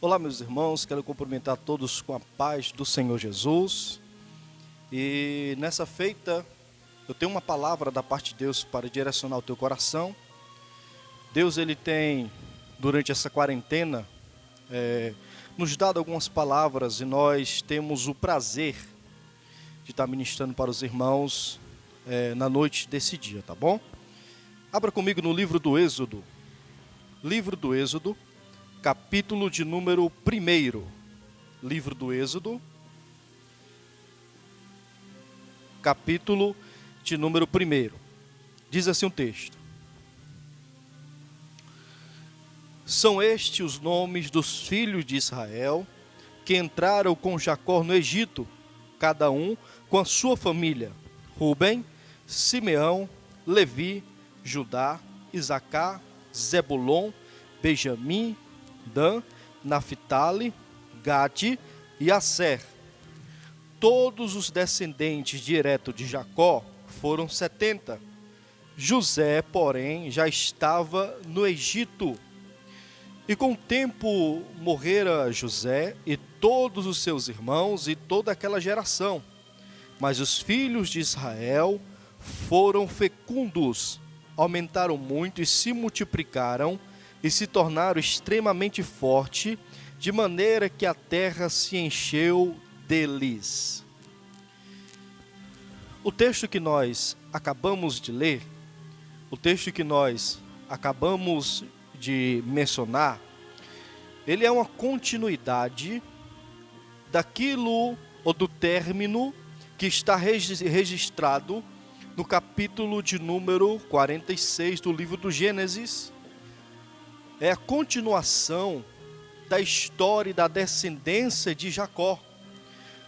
Olá, meus irmãos, quero cumprimentar todos com a paz do Senhor Jesus. E nessa feita, eu tenho uma palavra da parte de Deus para direcionar o teu coração. Deus, Ele tem, durante essa quarentena, nos dado algumas palavras e nós temos o prazer de estar ministrando para os irmãos na noite desse dia, tá bom? Abra comigo no livro do Êxodo. Livro do Êxodo. Capítulo de número 1. Livro do Êxodo. Capítulo de número 1. Diz assim o texto. São estes os nomes dos filhos de Israel que entraram com Jacó no Egito, cada um com a sua família: Rubem, Simeão, Levi, Judá, Isacar, Zebulon, Benjamim, Dan, Naphtali, Gade e Asser. Todos os descendentes diretos de Jacó foram 70. José, porém, já estava no Egito. E com o tempo morrera José e todos os seus irmãos e toda aquela geração. Mas os filhos de Israel foram fecundos, aumentaram muito e se multiplicaram, e se tornaram extremamente fortes, de maneira que a terra se encheu deles. O texto que nós acabamos de ler, o texto que nós acabamos de mencionar, ele é uma continuidade daquilo ou do término que está registrado no capítulo de número 46 do livro do Gênesis. É a continuação da história e da descendência de Jacó.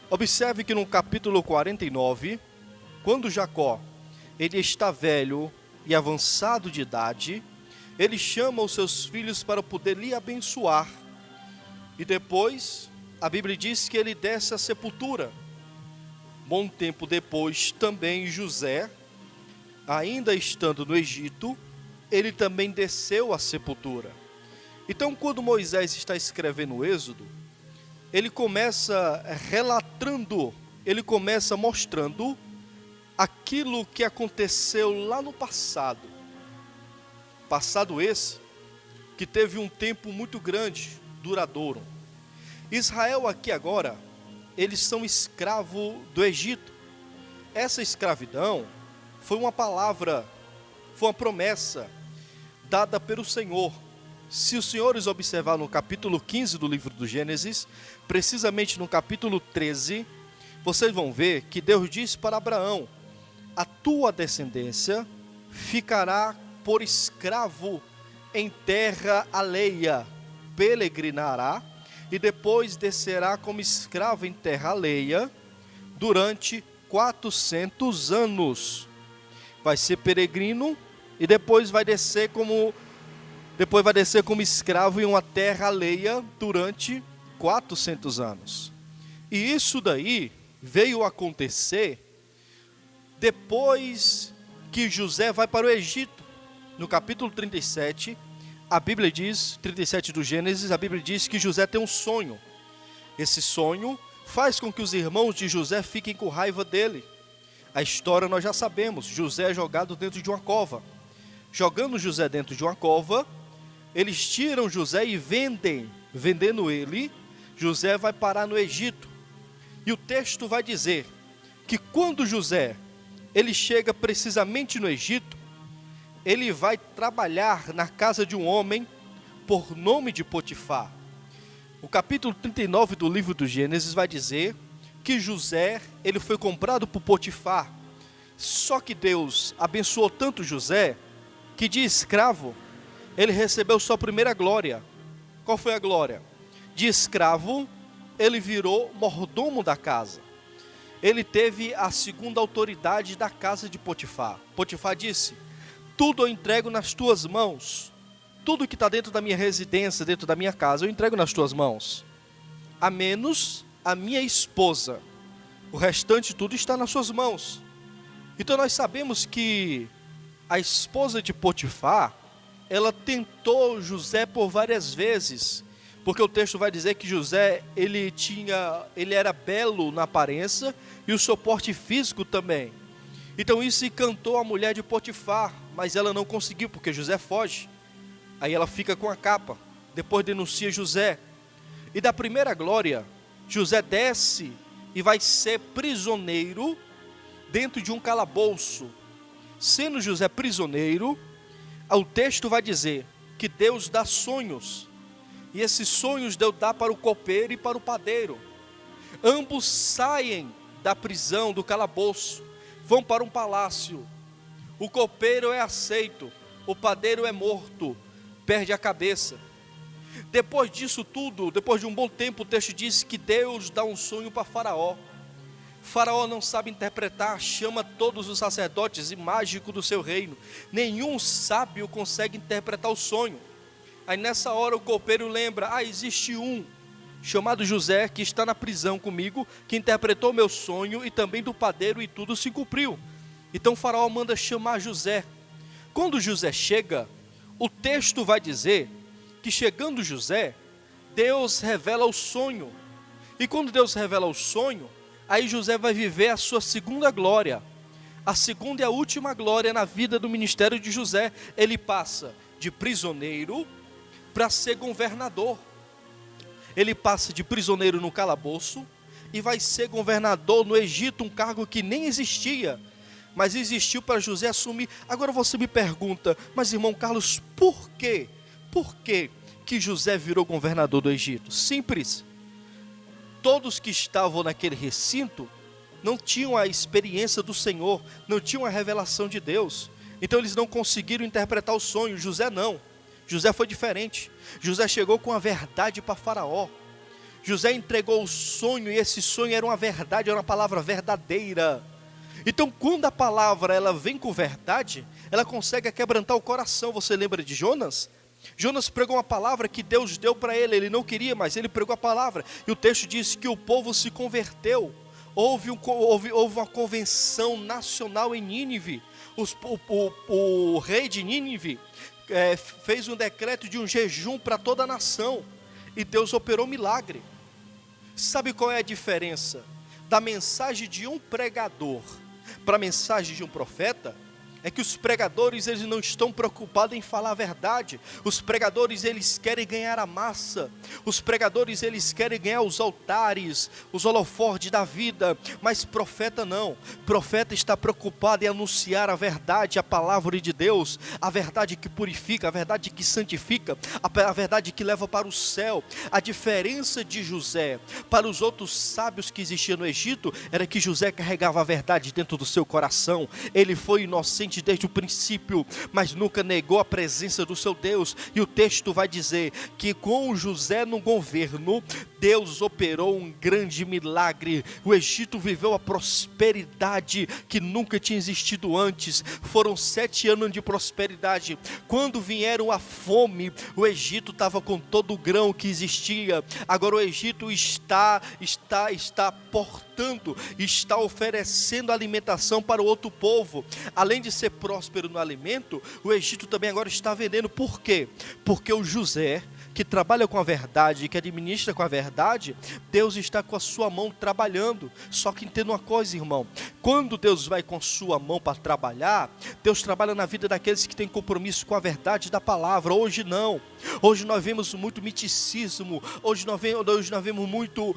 Observe que no capítulo 49, quando Jacó ele está velho e avançado de idade, ele chama os seus filhos para poder lhe abençoar. E depois, a Bíblia diz que ele desce à sepultura. Bom tempo depois, também José, ainda estando no Egito, ele também desceu à sepultura. Então, quando Moisés está escrevendo o Êxodo, ele começa relatando, ele começa mostrando aquilo que aconteceu lá no passado. Passado esse, que teve um tempo muito grande, duradouro. Israel aqui agora, eles são escravos do Egito. Essa escravidão foi uma palavra, foi uma promessa dada pelo Senhor. Se os senhores observar no capítulo 15 do livro do Gênesis, precisamente no capítulo 13, vocês vão ver que Deus disse para Abraão: a tua descendência ficará por escravo em terra alheia, peregrinará e depois descerá como escravo em terra alheia durante 400 anos. Vai ser peregrino e depois vai descer como escravo em uma terra alheia durante 400 anos. E isso daí veio acontecer depois que José vai para o Egito. No capítulo 37, a Bíblia diz, 37 do Gênesis, a Bíblia diz que José tem um sonho. Esse sonho faz com que os irmãos de José fiquem com raiva dele. A história nós já sabemos, José é jogado dentro de uma cova. Jogando José dentro de uma cova, eles tiram José e vendendo ele, José vai parar no Egito. E o texto vai dizer que quando José, ele chega precisamente no Egito, ele vai trabalhar na casa de um homem por nome de Potifar. O capítulo 39 do livro do Gênesis vai dizer que José, ele foi comprado por Potifar. Só que Deus abençoou tanto José, que de escravo, ele recebeu sua primeira glória. Qual foi a glória? De escravo, ele virou mordomo da casa. Ele teve a segunda autoridade da casa de Potifar. Potifar disse: tudo eu entrego nas tuas mãos. Tudo que está dentro da minha residência, dentro da minha casa, eu entrego nas tuas mãos. A menos a minha esposa. O restante tudo está nas suas mãos. Então nós sabemos que a esposa de Potifar, ela tentou José por várias vezes, Porque o texto vai dizer que José, ele era belo na aparência e o seu porte físico também. Então isso encantou a mulher de Potifar, mas ela não conseguiu, porque José foge. Aí ela fica com a capa, depois denuncia José. E da primeira glória, José desce e vai ser prisioneiro dentro de um calabouço. Sendo José prisioneiro, o texto vai dizer que Deus dá sonhos. E esses sonhos Deus dá para o copeiro e para o padeiro. Ambos saem da prisão, do calabouço, vão para um palácio. O copeiro é aceito, o padeiro é morto, perde a cabeça. Depois disso tudo, depois de um bom tempo, o texto diz que Deus dá um sonho para Faraó. Faraó não sabe interpretar, chama todos os sacerdotes e mágicos do seu reino. Nenhum sábio consegue interpretar o sonho. Aí nessa hora o copeiro lembra, existe um chamado José que está na prisão comigo, que interpretou meu sonho e também do padeiro, e tudo se cumpriu. Então Faraó manda chamar José. Quando José chega, o texto vai dizer que chegando José, Deus revela o sonho. E quando Deus revela o sonho, aí José vai viver a sua segunda glória. A segunda e a última glória na vida do ministério de José. Ele passa de prisioneiro para ser governador. Ele passa de prisioneiro no calabouço e vai ser governador no Egito, um cargo que nem existia, mas existiu para José assumir. Agora você me pergunta, mas irmão Carlos, por quê? Por que José virou governador do Egito? Simples. Todos que estavam naquele recinto não tinham a experiência do Senhor, não tinham a revelação de Deus. Então eles não conseguiram interpretar o sonho. José não. José foi diferente. José chegou com a verdade para Faraó. José entregou o sonho, e esse sonho era uma verdade, era uma palavra verdadeira. Então quando a palavra ela vem com verdade, ela consegue quebrantar o coração. Você lembra de Jonas? Jonas pregou uma palavra que Deus deu para ele não queria, mas ele pregou a palavra. E o texto diz que o povo se converteu. Houve uma convenção nacional em Nínive. O rei de Nínive fez um decreto de um jejum para toda a nação, e Deus operou milagre. Sabe qual é a diferença da mensagem de um pregador para a mensagem de um profeta? É que os pregadores, eles não estão preocupados em falar a verdade. Os pregadores, eles querem ganhar a massa. Os pregadores, eles querem ganhar os altares, os holofortes da vida. Mas profeta não. Profeta está preocupado em anunciar a verdade, a palavra de Deus, a verdade que purifica, a verdade que santifica, a verdade que leva para o céu. A diferença de José para os outros sábios que existiam no Egito era que José carregava a verdade dentro do seu coração. Ele foi inocente desde o princípio, mas nunca negou a presença do seu Deus. E o texto vai dizer que com José no governo, Deus operou um grande milagre. O Egito viveu a prosperidade que nunca tinha existido antes. Foram 7 anos de prosperidade. Quando vieram a fome, o Egito estava com todo o grão que existia. Agora o Egito está portando, está oferecendo alimentação para o outro povo. Além de ser próspero no alimento, o Egito também agora está vendendo. Por quê? Porque o José, que trabalha com a verdade, que administra com a verdade, Deus está com a sua mão trabalhando. Só que entenda uma coisa, irmão, quando Deus vai com sua mão para trabalhar, Deus trabalha na vida daqueles que têm compromisso com a verdade da palavra. Hoje não. Hoje nós vemos muito miticismo, hoje nós vemos muito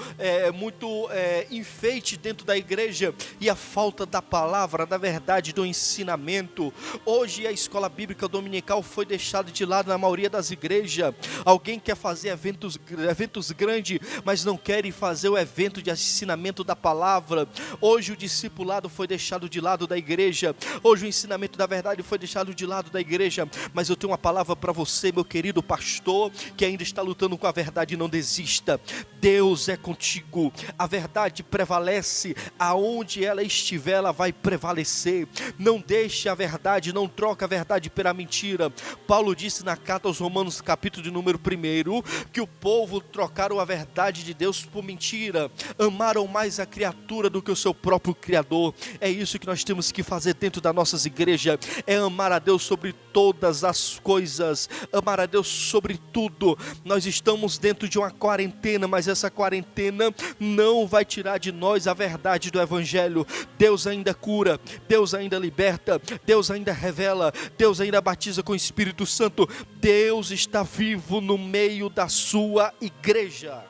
enfeite dentro da igreja, e a falta da palavra, da verdade, do ensinamento. Hoje a escola bíblica dominical foi deixada de lado na maioria das igrejas. Alguém quer fazer eventos grandes, mas não querem fazer o evento de ensinamento da palavra. Hoje o discipulado foi deixado de lado da igreja. Hoje o ensinamento da verdade foi deixado de lado da igreja. Mas eu tenho uma palavra para você, meu querido pastor, que ainda está lutando com a verdade. Não desista. Deus é contigo. A verdade prevalece. Aonde ela estiver, ela vai prevalecer. Não deixe a verdade, não troque a verdade pela mentira. Paulo disse na carta aos Romanos, capítulo de número 1, primeiro, que o povo trocaram a verdade de Deus por mentira, amaram mais a criatura do que o seu próprio Criador. É isso que nós temos que fazer dentro das nossas igrejas, é amar a Deus sobre todas as coisas, amar a Deus sobre tudo. Nós estamos dentro de uma quarentena, mas essa quarentena não vai tirar de nós a verdade do Evangelho. Deus ainda cura, Deus ainda liberta, Deus ainda revela, Deus ainda batiza com o Espírito Santo. Deus está vivo no meio da sua igreja.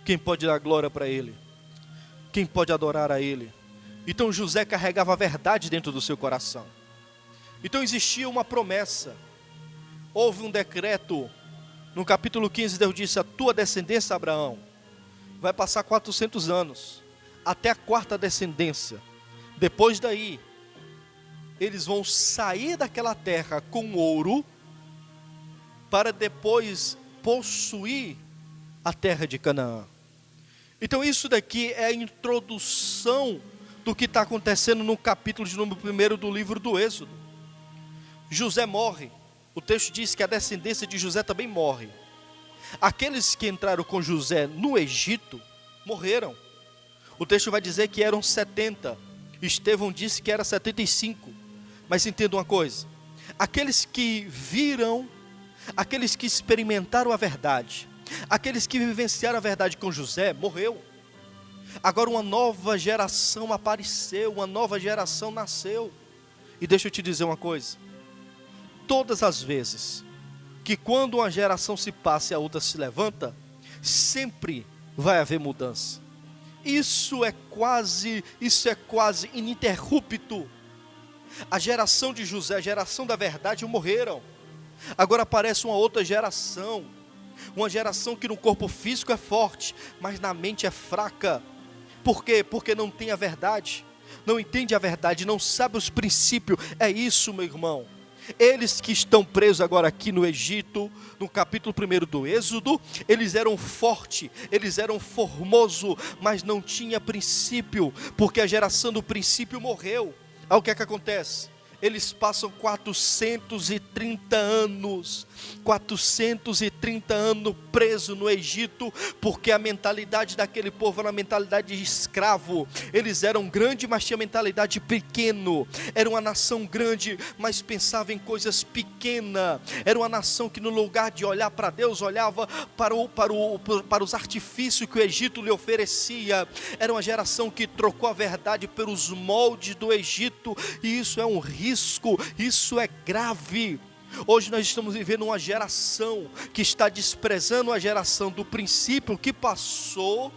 Quem pode dar glória para Ele? Quem pode adorar a Ele? Então José carregava a verdade dentro do seu coração. Então existia uma promessa. Houve um decreto. No capítulo 15 Deus disse: a tua descendência, Abraão, vai passar 400 anos, até a quarta descendência. Depois daí, eles vão sair daquela terra com ouro, para depois possuir a terra de Canaã. Então isso daqui é a introdução do que está acontecendo no capítulo de número 1 do livro do Êxodo. José morre. O texto diz que a descendência de José também morre. Aqueles que entraram com José no Egito morreram. O texto vai dizer que eram 70. Estevão disse que era 75. Mas entenda uma coisa: aqueles que viram, aqueles que experimentaram a verdade, aqueles que vivenciaram a verdade com José, morreu. Agora uma nova geração apareceu, uma nova geração nasceu. E deixa eu te dizer uma coisa: todas as vezes que quando uma geração se passa e a outra se levanta, sempre vai haver mudança. Isso é quase ininterrupto. A geração de José, a geração da verdade, morreram. Agora aparece uma outra geração. Uma geração que no corpo físico é forte, mas na mente é fraca. Por quê? Porque não tem a verdade, não entende a verdade, não sabe os princípios. É isso, meu irmão. Eles que estão presos agora aqui no Egito, no capítulo 1 do Êxodo, eles eram fortes, eles eram formosos, mas não tinha princípio, porque a geração do princípio morreu. Aí o que é que acontece? Eles passam 430 anos presos no Egito, porque a mentalidade daquele povo era uma mentalidade de escravo. Eles eram grandes, mas tinham mentalidade pequeno. Era uma nação grande, mas pensava em coisas pequenas. Era uma nação que no lugar de olhar para Deus, olhava para os artifícios que o Egito lhe oferecia. Era uma geração que trocou a verdade pelos moldes do Egito, e isso é um risco. Isso é grave. Hoje nós estamos vivendo uma geração que está desprezando a geração do princípio que passou,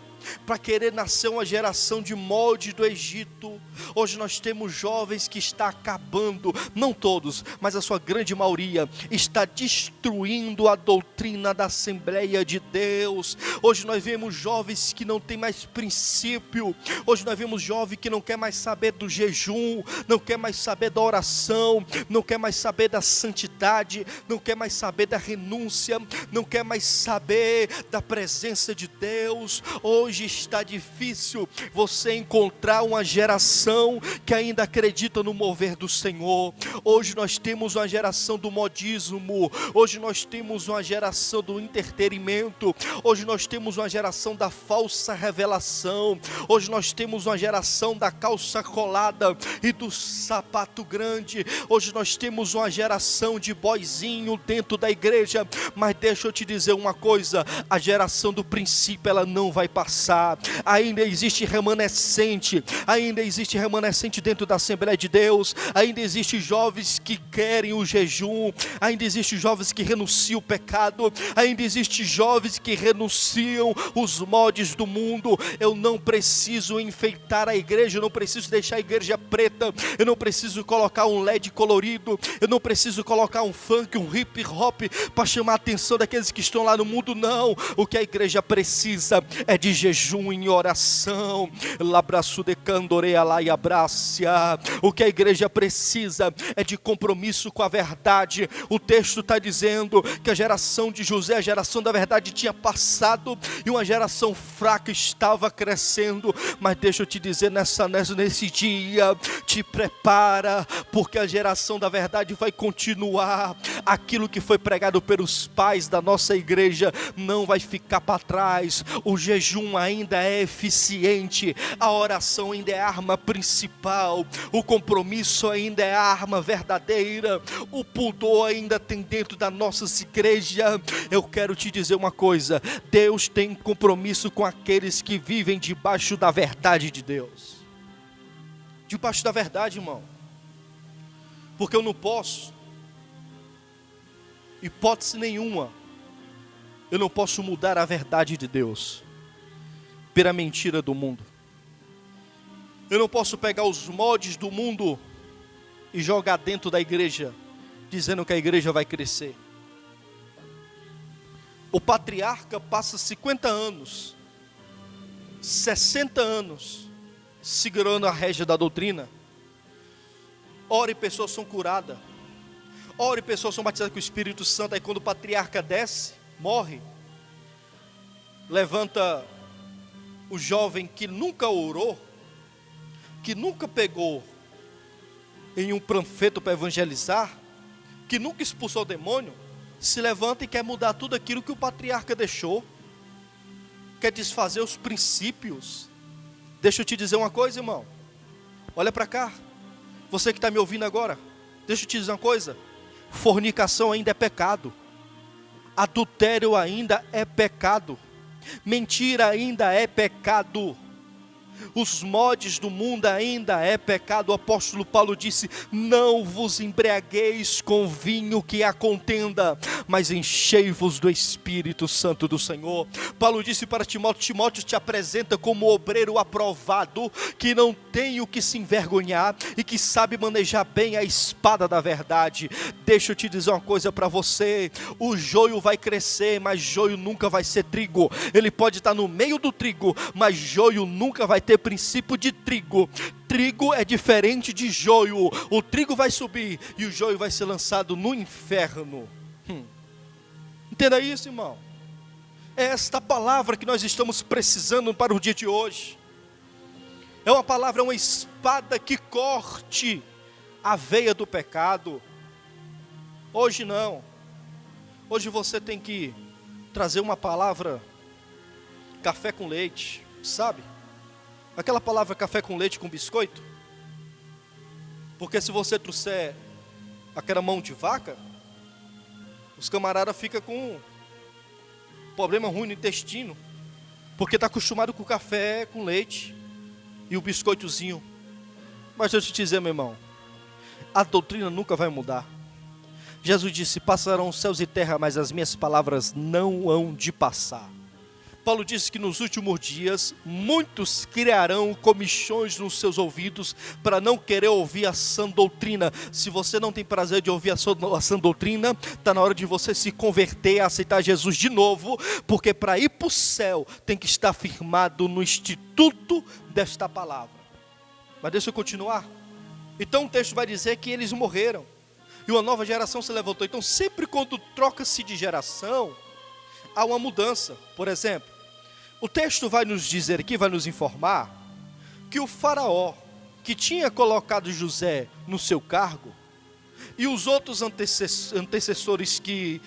para querer nascer uma geração de molde do Egito. Hoje nós temos jovens que está acabando, não todos, mas a sua grande maioria, está destruindo a doutrina da Assembleia de Deus. Hoje nós vemos jovens que não tem mais princípio. Hoje nós vemos jovem que não quer mais saber do jejum, não quer mais saber da oração, não quer mais saber da santidade, não quer mais saber da renúncia, não quer mais saber da presença de Deus. Hoje está difícil você encontrar uma geração que ainda acredita no mover do Senhor. Hoje nós temos uma geração do modismo. Hoje nós temos uma geração do entretenimento. Hoje nós temos uma geração da falsa revelação. Hoje nós temos uma geração da calça colada e do sapato grande. Hoje nós temos uma geração de boizinho dentro da igreja. Mas deixa eu te dizer uma coisa: a geração do princípio, ela não vai passar. Ainda existe remanescente dentro da Assembleia de Deus. Ainda existem jovens que querem o jejum, ainda existem jovens que renunciam o pecado, ainda existem jovens que renunciam os moldes do mundo. Eu não preciso enfeitar a igreja, eu não preciso deixar a igreja preta, eu não preciso colocar um LED colorido, eu não preciso colocar um funk, um hip hop para chamar a atenção daqueles que estão lá no mundo. Não, o que a igreja precisa é de jejum. jejum, em oração. O que a igreja precisa é de compromisso com a verdade. O texto está dizendo que a geração de José, a geração da verdade, tinha passado e uma geração fraca estava crescendo. Mas deixa eu te dizer nesse dia, te prepara, porque a geração da verdade vai continuar. Aquilo que foi pregado pelos pais da nossa igreja não vai ficar para trás. O jejum ainda é eficiente, a oração ainda é a arma principal, o compromisso ainda é a arma verdadeira, o pudor ainda tem dentro da nossa igreja. Eu quero te dizer uma coisa: Deus tem compromisso com aqueles que vivem debaixo da verdade de Deus. Debaixo da verdade, irmão. Porque eu não posso, hipótese nenhuma, eu não posso mudar a verdade de Deus pela mentira do mundo. Eu não posso pegar os moldes do mundo e jogar dentro da igreja, dizendo que a igreja vai crescer. O patriarca passa 50 anos, 60 anos, segurando a rédea da doutrina. Ora e pessoas são curadas. Ora e pessoas são batizadas com o Espírito Santo. Aí quando o patriarca desce, morre, levanta o jovem que nunca orou, que nunca pegou em um panfleto para evangelizar, que nunca expulsou o demônio, se levanta e quer mudar tudo aquilo que o patriarca deixou, quer desfazer os princípios. Deixa eu te dizer uma coisa, irmão, olha para cá, você que está me ouvindo agora, deixa eu te dizer uma coisa: fornicação ainda é pecado, adultério ainda é pecado, mentira ainda é pecado, os modos do mundo ainda é pecado. O apóstolo Paulo disse: não vos embriagueis com vinho que há contenda, mas enchei-vos do Espírito Santo do Senhor. Paulo disse para Timóteo: Timóteo te apresenta como obreiro aprovado, que não tem o que se envergonhar e que sabe manejar bem a espada da verdade. Deixa eu te dizer uma coisa para você: o joio vai crescer, mas joio nunca vai ser trigo. Ele pode estar no meio do trigo, mas joio nunca vai ter princípio de trigo. Trigo é diferente de joio. O trigo vai subir e o joio vai ser lançado no inferno. Entenda isso, irmão. É esta palavra que nós estamos precisando para o dia de hoje. É uma palavra, uma espada que corte a veia do pecado. Hoje não. Hoje você tem que trazer uma palavra café com leite, sabe? Aquela palavra café com leite com biscoito. Porque se você trouxer aquela mão de vaca, os camaradas ficam com problema ruim no intestino, porque está acostumado com o café com leite e o biscoitozinho. Mas deixa eu te dizer, meu irmão, a doutrina nunca vai mudar. Jesus disse: passarão céus e terra, mas as minhas palavras não hão de passar. Paulo disse que nos últimos dias muitos criarão comichões nos seus ouvidos para não querer ouvir a sã doutrina. Se você não tem prazer de ouvir a sã doutrina, está na hora de você se converter, aceitar Jesus de novo, porque para ir para o céu tem que estar firmado no instituto desta palavra. Mas deixa eu continuar. Então o texto vai dizer que eles morreram e uma nova geração se levantou. Então sempre quando troca-se de geração, há uma mudança. Por exemplo, o texto vai nos dizer aqui, vai nos informar, que o faraó, que tinha colocado José no seu cargo, e os outros antecessores e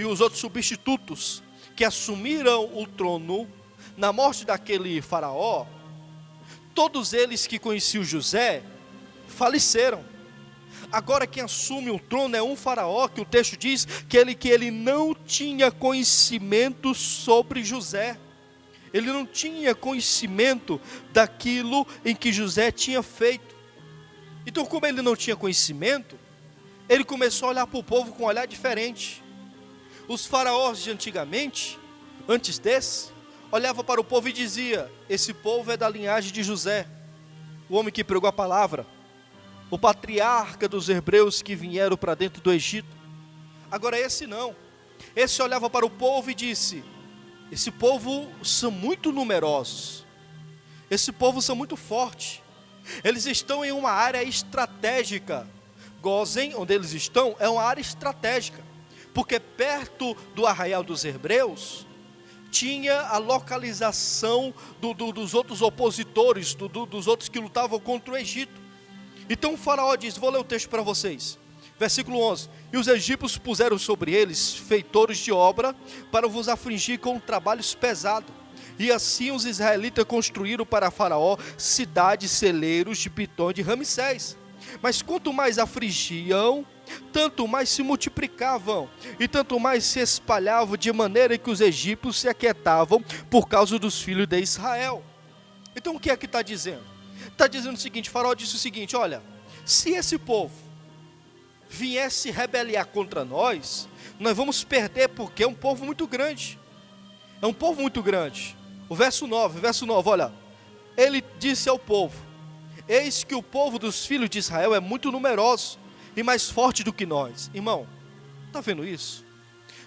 os outros substitutos que assumiram o trono, na morte daquele faraó, todos eles que conheciam José, faleceram. Agora quem assume o trono é um faraó, que o texto diz que ele não tinha conhecimento sobre José. Ele não tinha conhecimento daquilo em que José tinha feito. Então, como ele não tinha conhecimento, ele começou a olhar para o povo com um olhar diferente. Os faraós de antigamente, antes desse, olhavam para o povo e dizia: esse povo é da linhagem de José, o homem que pregou a palavra, o patriarca dos hebreus que vieram para dentro do Egito. Agora esse não. Esse olhava para o povo e disse: Esse povo são muito numerosos. Esse povo são muito fortes. Eles estão em uma área estratégica. Gozem, onde eles estão, é uma área estratégica. Porque perto do arraial dos hebreus, tinha a localização dos outros opositores, dos outros que lutavam contra o Egito. Então o faraó diz, vou ler o texto para vocês. Versículo 11. E os egípcios puseram sobre eles feitores de obra para vos afligir com trabalhos pesados. E assim os israelitas construíram para faraó cidades, celeiros de Pitom e de Ramsés. Mas quanto mais afligiam, tanto mais se multiplicavam, e tanto mais se espalhavam, de maneira que os egípcios se aquietavam por causa dos filhos de Israel. Então o que é que está dizendo? Está dizendo o seguinte, faraó disse o seguinte, olha, se esse povo viesse rebeliar contra nós, nós vamos perder, porque é um povo muito grande. É um povo muito grande. O verso 9, olha, ele disse ao povo, eis que o povo dos filhos de Israel é muito numeroso e mais forte do que nós. Irmão, está vendo isso?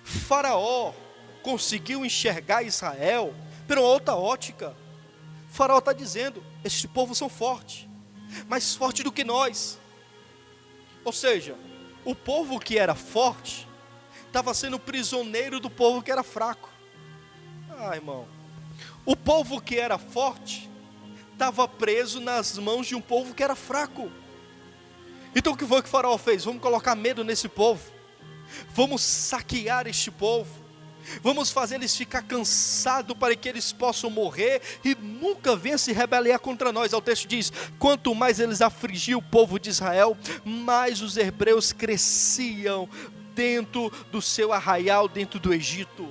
Faraó conseguiu enxergar Israel por uma outra ótica. Faraó está dizendo, esses povos são fortes, mais fortes do que nós. Ou seja, o povo que era forte estava sendo prisioneiro do povo que era fraco. Irmão, o povo que era forte estava preso nas mãos de um povo que era fraco. Então o que foi que o faraó fez? Vamos colocar medo nesse povo, vamos saquear este povo, vamos fazer eles ficar cansados para que eles possam morrer e nunca venham se rebeliar contra nós. O texto diz, quanto mais eles afligiam o povo de Israel, mais os hebreus cresciam dentro do seu arraial, dentro do Egito.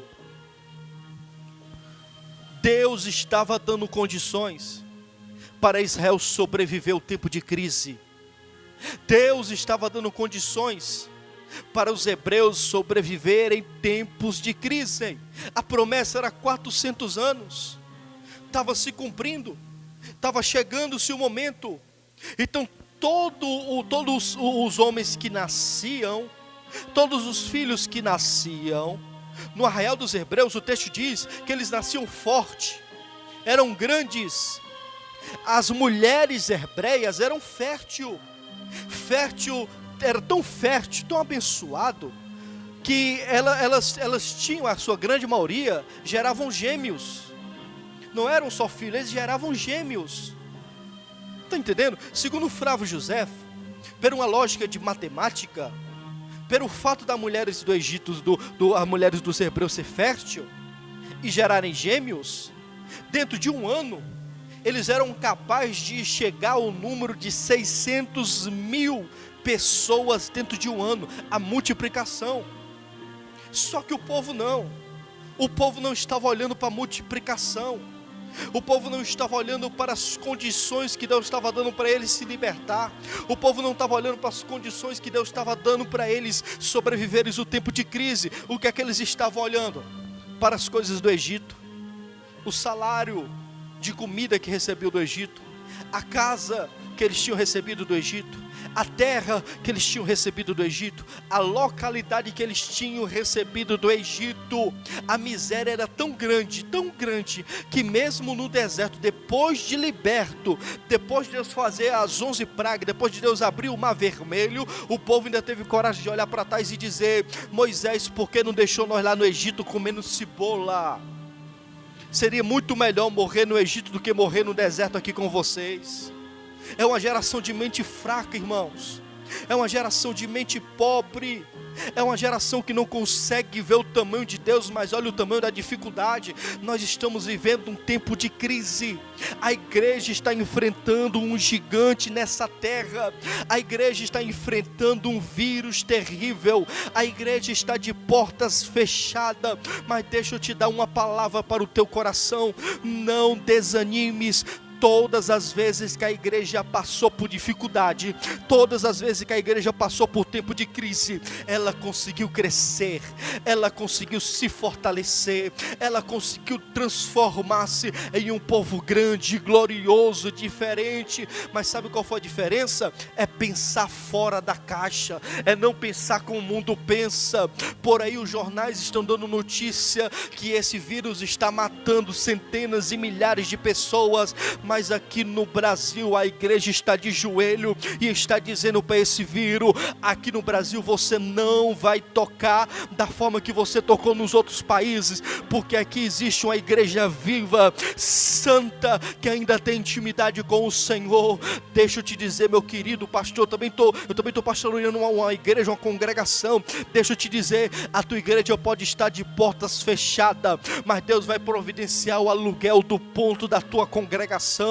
Deus estava dando condições para Israel sobreviver o tempo de crise. Deus estava dando condições para os hebreus sobreviverem em tempos de crise. A promessa era 400 anos, estava se cumprindo, estava chegando-se o momento. Então todos os homens que nasciam, todos os filhos que nasciam no arraial dos hebreus, o texto diz que eles nasciam fortes, eram grandes. As mulheres hebreias eram fértil, era tão fértil, tão abençoado, que elas tinham, a sua grande maioria, geravam gêmeos. Não eram só filhos, eles geravam gêmeos. Está entendendo? Segundo Flávio José, por uma lógica de matemática, pelo fato das mulheres do Egito, as mulheres dos hebreus ser fértil e gerarem gêmeos, dentro de um ano, eles eram capazes de chegar ao número de 600 mil pessoas dentro de um ano, a multiplicação. Só que o povo não estava olhando para a multiplicação, o povo não estava olhando para as condições que Deus estava dando para eles se libertar, o povo não estava olhando para as condições que Deus estava dando para eles sobreviverem o tempo de crise. O que é que eles estavam olhando? Para as coisas do Egito, o salário de comida que recebiam do Egito, a casa que eles tinham recebido do Egito, a terra que eles tinham recebido do Egito, a localidade que eles tinham recebido do Egito. A miséria era tão grande, que mesmo no deserto, depois de liberto, depois de Deus fazer as 11 pragas, depois de Deus abrir o mar vermelho, o povo ainda teve coragem de olhar para trás e dizer, Moisés, por que não deixou nós lá no Egito comendo cebola? Seria muito melhor morrer no Egito do que morrer no deserto aqui com vocês. É uma geração de mente fraca, irmãos. É uma geração de mente pobre. É uma geração que não consegue ver o tamanho de Deus, mas olha o tamanho da dificuldade. Nós estamos vivendo um tempo de crise. A igreja está enfrentando um gigante nessa terra. A igreja está enfrentando um vírus terrível. A igreja está de portas fechadas. Mas deixa eu te dar uma palavra para o teu coração. Não desanimes. Todas as vezes que a igreja passou por dificuldade, todas as vezes que a igreja passou por tempo de crise, ela conseguiu crescer, ela conseguiu se fortalecer, ela conseguiu transformar-se em um povo grande, glorioso, diferente. Mas sabe qual foi a diferença? É pensar fora da caixa, é não pensar como o mundo pensa. Por aí os jornais estão dando notícia que esse vírus está matando centenas e milhares de pessoas, mas aqui no Brasil a igreja está de joelho e está dizendo para esse vírus: aqui no Brasil você não vai tocar da forma que você tocou nos outros países, porque aqui existe uma igreja viva, santa, que ainda tem intimidade com o Senhor. Deixa eu te dizer, meu querido pastor, eu também estou pastoreando uma igreja, uma congregação. Deixa eu te dizer, a tua igreja pode estar de portas fechadas, mas Deus vai providenciar o aluguel do ponto da tua congregação.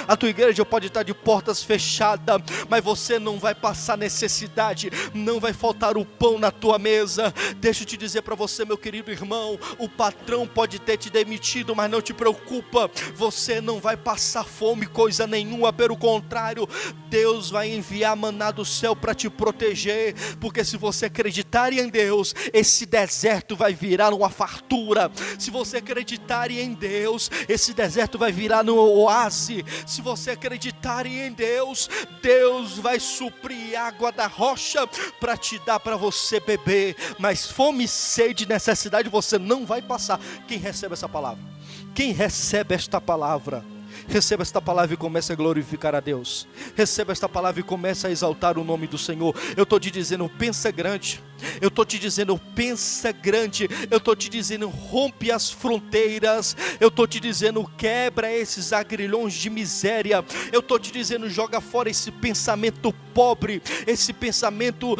A tua igreja pode estar de portas fechadas, mas você não vai passar necessidade, não vai faltar o pão na tua mesa. Deixa eu te dizer para você, meu querido irmão, o patrão pode ter te demitido, mas não te preocupa, você não vai passar fome, coisa nenhuma. Pelo contrário, Deus vai enviar maná do céu para te proteger, porque se você acreditar em Deus, esse deserto vai virar uma fartura. Se você acreditar em Deus, esse deserto vai virar no oásis. Se você acreditar em Deus, Deus vai suprir água da rocha para te dar para você beber. Mas fome, sede, necessidade você não vai passar. Quem recebe essa palavra? Quem recebe esta palavra? Receba esta palavra e comece a glorificar a Deus. Receba esta palavra e comece a exaltar o nome do Senhor. Eu estou te dizendo, pensa grande. Eu estou te dizendo, pensa grande. Eu estou te dizendo, rompe as fronteiras. Eu estou te dizendo, quebra esses agrilhões de miséria. Eu estou te dizendo, joga fora esse pensamento pobre, esse pensamento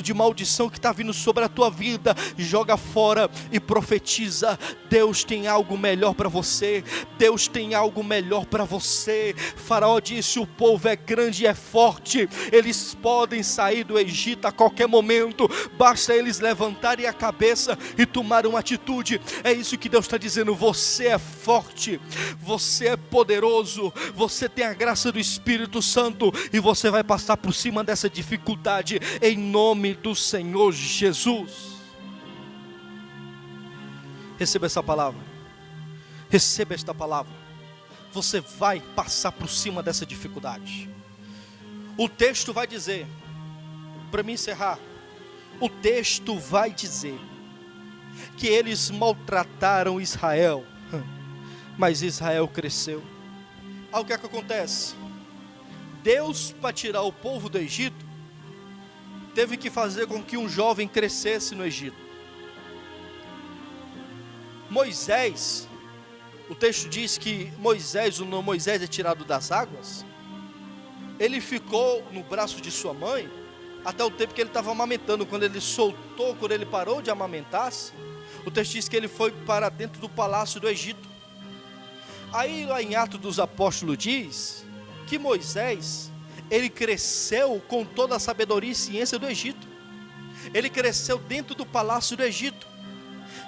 de maldição que está vindo sobre a tua vida. Joga fora e profetiza. Deus tem algo melhor para você. Deus tem algo melhor para você. Faraó disse: o povo é grande e é forte, eles podem sair do Egito a qualquer momento, basta eles levantarem a cabeça e tomarem uma atitude. É isso que Deus está dizendo. Você é forte, você é poderoso, você tem a graça do Espírito Santo e você vai passar por cima dessa dificuldade em nome do Senhor Jesus. Receba essa palavra, receba esta palavra. Você vai passar por cima dessa dificuldade. O texto vai dizer, para me encerrar, o texto vai dizer que eles maltrataram Israel, mas Israel cresceu. Aí o que é que acontece? Deus, para tirar o povo do Egito, teve que fazer com que um jovem crescesse no Egito. Moisés, o texto diz que Moisés, o nome Moisés é tirado das águas. Ele ficou no braço de sua mãe até o tempo que ele estava amamentando. Quando ele soltou, quando ele parou de amamentar-se, o texto diz que ele foi para dentro do palácio do Egito. Aí lá em Atos dos Apóstolos diz que Moisés, ele cresceu com toda a sabedoria e ciência do Egito. Ele cresceu dentro do palácio do Egito,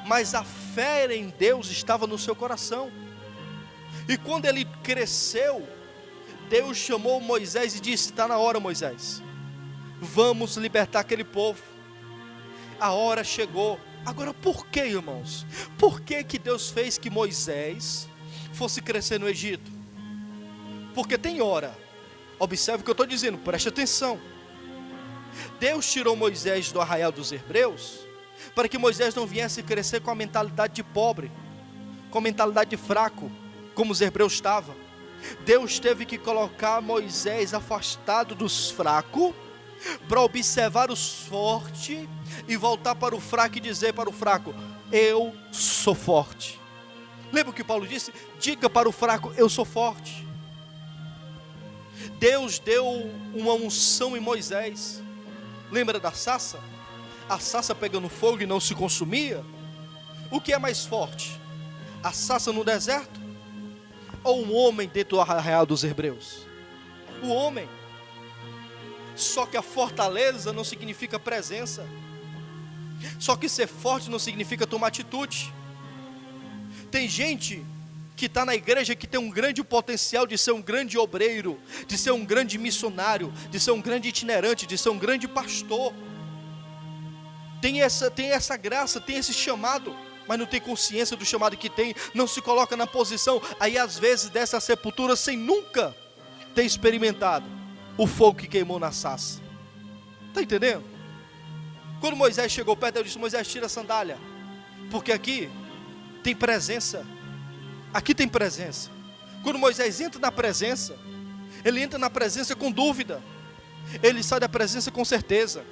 mas a fé em Deus estava no seu coração. E quando ele cresceu, Deus chamou Moisés e disse: está na hora, Moisés, vamos libertar aquele povo, a hora chegou. Agora, por que, irmãos? Por que que Deus fez que Moisés fosse crescer no Egito? Porque tem hora. Observe o que eu estou dizendo, preste atenção. Deus tirou Moisés do arraial dos hebreus para que Moisés não viesse crescer com a mentalidade de pobre, com a mentalidade de fraco, como os hebreus estavam. Deus teve que colocar Moisés afastado dos fracos, para observar os fortes e voltar para o fraco e dizer para o fraco: eu sou forte. Lembra o que Paulo disse? Diga para o fraco: eu sou forte. Deus deu uma unção em Moisés. Lembra da sarça? A sarça pegando fogo e não se consumia. O que é mais forte? A sarça no deserto? Ou um homem dentro do arraial dos hebreus? O homem. Só que a fortaleza não significa presença. Só que ser forte não significa tomar atitude. Tem gente que está na igreja, que tem um grande potencial de ser um grande obreiro, de ser um grande missionário, de ser um grande itinerante, de ser um grande pastor. Tem essa graça, tem esse chamado, mas não tem consciência do chamado que tem, não se coloca na posição, aí às vezes dessa sepultura sem nunca ter experimentado o fogo que queimou na sarça. Está entendendo? Quando Moisés chegou perto, eu disse: Moisés, tira a sandália, porque aqui tem presença. Aqui tem presença. Quando Moisés entra na presença, ele entra na presença com dúvida, ele sai da presença com certeza.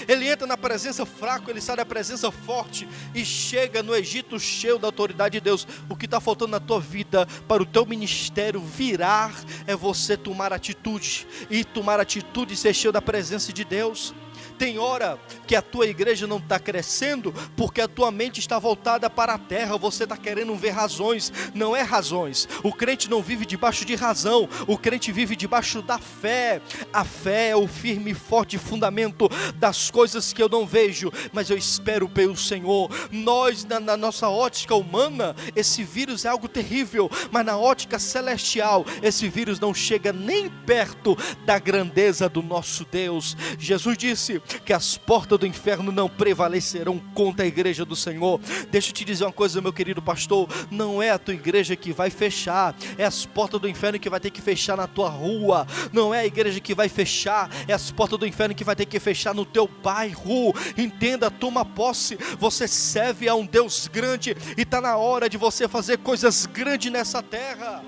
Ele entra na presença fraco, ele sai da presença forte e chega no Egito cheio da autoridade de Deus. O que está faltando na tua vida para o teu ministério virar é você tomar atitude, e tomar atitude e ser cheio da presença de Deus. Tem hora que a tua igreja não está crescendo porque a tua mente está voltada para a terra. Você está querendo ver razões, não é razões. O crente não vive debaixo de razão, o crente vive debaixo da fé. A fé é o firme e forte fundamento das coisas que eu não vejo, mas eu espero pelo Senhor. Nós, na nossa ótica humana, esse vírus é algo terrível, mas na ótica celestial, esse vírus não chega nem perto da grandeza do nosso Deus. Jesus disse que as portas do inferno não prevalecerão contra a igreja do Senhor. Deixa eu te dizer uma coisa, meu querido pastor, não é a tua igreja que vai fechar, é as portas do inferno que vai ter que fechar na tua rua. Não é a igreja que vai fechar, é as portas do inferno que vai ter que fechar no teu bairro. Entenda, toma posse, você serve a um Deus grande e está na hora de você fazer coisas grandes nessa terra.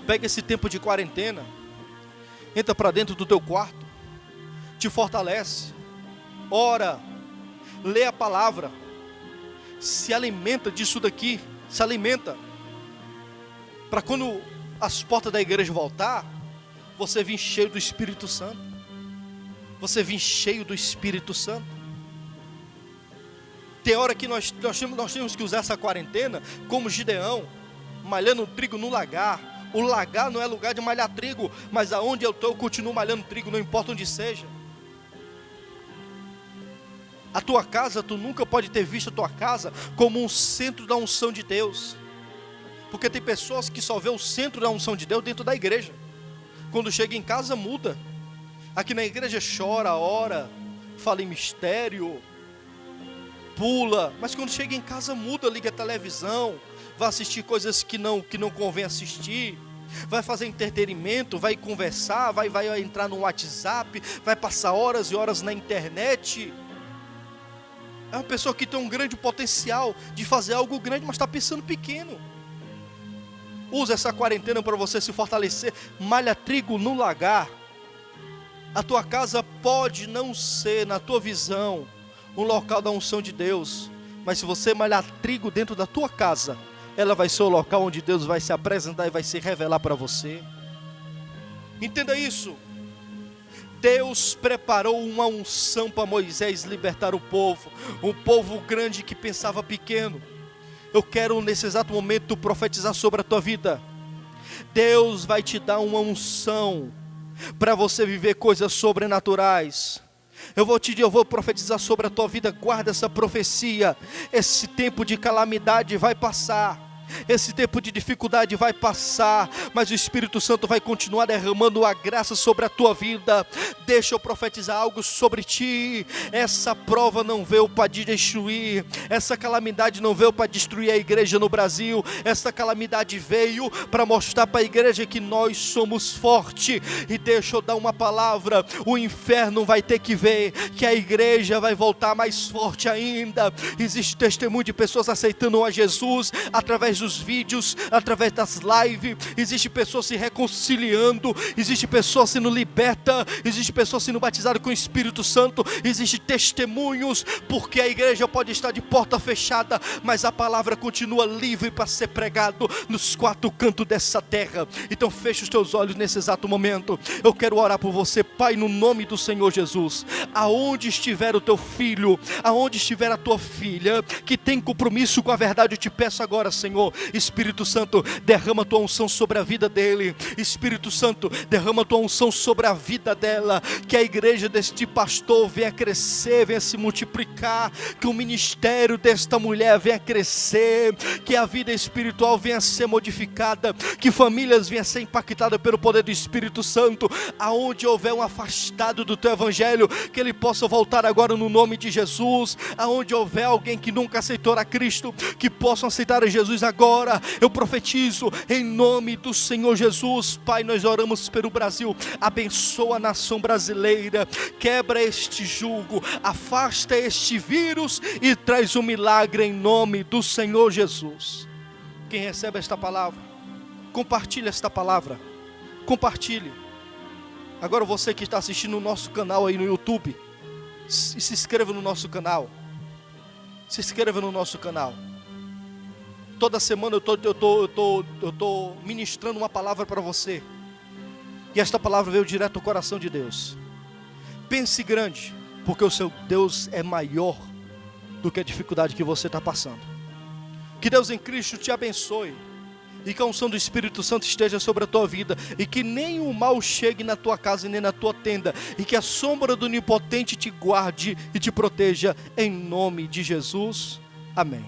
Pega esse tempo de quarentena, entra para dentro do teu quarto, te fortalece, ora, lê a palavra, se alimenta disso daqui, se alimenta, para quando as portas da igreja voltar, você vir cheio do Espírito Santo, você vir cheio do Espírito Santo. Tem hora que nós temos que usar essa quarentena como Gideão, malhando trigo no lagar. O lagar não é lugar de malhar trigo, mas aonde eu estou eu continuo malhando trigo, não importa onde seja. A tua casa, tu nunca pode ter visto a tua casa como um centro da unção de Deus, porque tem pessoas que só vê o centro da unção de Deus dentro da igreja. Quando chega em casa muda. Aqui na igreja chora, ora, fala em mistério, pula, mas quando chega em casa muda, liga a televisão, vai assistir coisas que não convém assistir, vai fazer entretenimento, vai conversar, vai entrar no WhatsApp, vai passar horas e horas na internet. É uma pessoa que tem um grande potencial de fazer algo grande, mas está pensando pequeno. Usa essa quarentena para você se fortalecer, malha trigo no lagar. A tua casa pode não ser, na tua visão, um local da unção de Deus, mas se você malhar trigo dentro da tua casa, ela vai ser o local onde Deus vai se apresentar e vai se revelar para você. Entenda isso. Deus preparou uma unção para Moisés libertar o povo, um povo grande que pensava pequeno. Eu quero nesse exato momento profetizar sobre a tua vida. Deus vai te dar uma unção para você viver coisas sobrenaturais. Eu vou profetizar sobre a tua vida. Guarda essa profecia. Esse tempo de calamidade vai passar, esse tempo de dificuldade vai passar, mas o Espírito Santo vai continuar derramando a graça sobre a tua vida. Deixa eu profetizar algo sobre ti. Essa prova não veio para te destruir, essa calamidade não veio para destruir a igreja no Brasil. Essa calamidade veio para mostrar para a igreja que nós somos fortes. E deixa eu dar uma palavra: o inferno vai ter que ver que a igreja vai voltar mais forte ainda. Existe testemunho de pessoas aceitando a Jesus através dos vídeos, através das lives. Existe pessoas se reconciliando, existe pessoas sendo liberta, existe pessoas sendo batizadas com o Espírito Santo. Existe testemunhos, porque a igreja pode estar de porta fechada, mas a palavra continua livre para ser pregado nos quatro cantos dessa terra. Então fecha os teus olhos nesse exato momento. Eu quero orar por você, Pai, no nome do Senhor Jesus. Aonde estiver o teu filho, aonde estiver a tua filha que tem compromisso com a verdade, eu te peço agora, Senhor, Senhor. Espírito Santo, derrama a tua unção sobre a vida dele. Espírito Santo, derrama a tua unção sobre a vida dela. Que a igreja deste pastor venha crescer, venha se multiplicar. Que o ministério desta mulher venha crescer. Que a vida espiritual venha ser modificada. Que famílias venham ser impactadas pelo poder do Espírito Santo. Aonde houver um afastado do teu evangelho, que ele possa voltar agora no nome de Jesus. Aonde houver alguém que nunca aceitou a Cristo, que possam aceitar a Jesus agora. Eu profetizo em nome do Senhor Jesus. Pai, nós oramos pelo Brasil. Abençoa a nação brasileira. Quebra este jugo, afasta este vírus e traz um milagre em nome do Senhor Jesus. Quem recebe esta palavra, compartilhe esta palavra. Compartilhe. Agora você que está assistindo o nosso canal aí no YouTube, se inscreva no nosso canal. Se inscreva no nosso canal. Toda semana eu tô ministrando uma palavra para você. E esta palavra veio direto ao coração de Deus. Pense grande, porque o seu Deus é maior do que a dificuldade que você está passando. Que Deus em Cristo te abençoe. E que a unção do Espírito Santo esteja sobre a tua vida. E que nenhum mal chegue na tua casa e nem na tua tenda. E que a sombra do Onipotente te guarde e te proteja. Em nome de Jesus. Amém.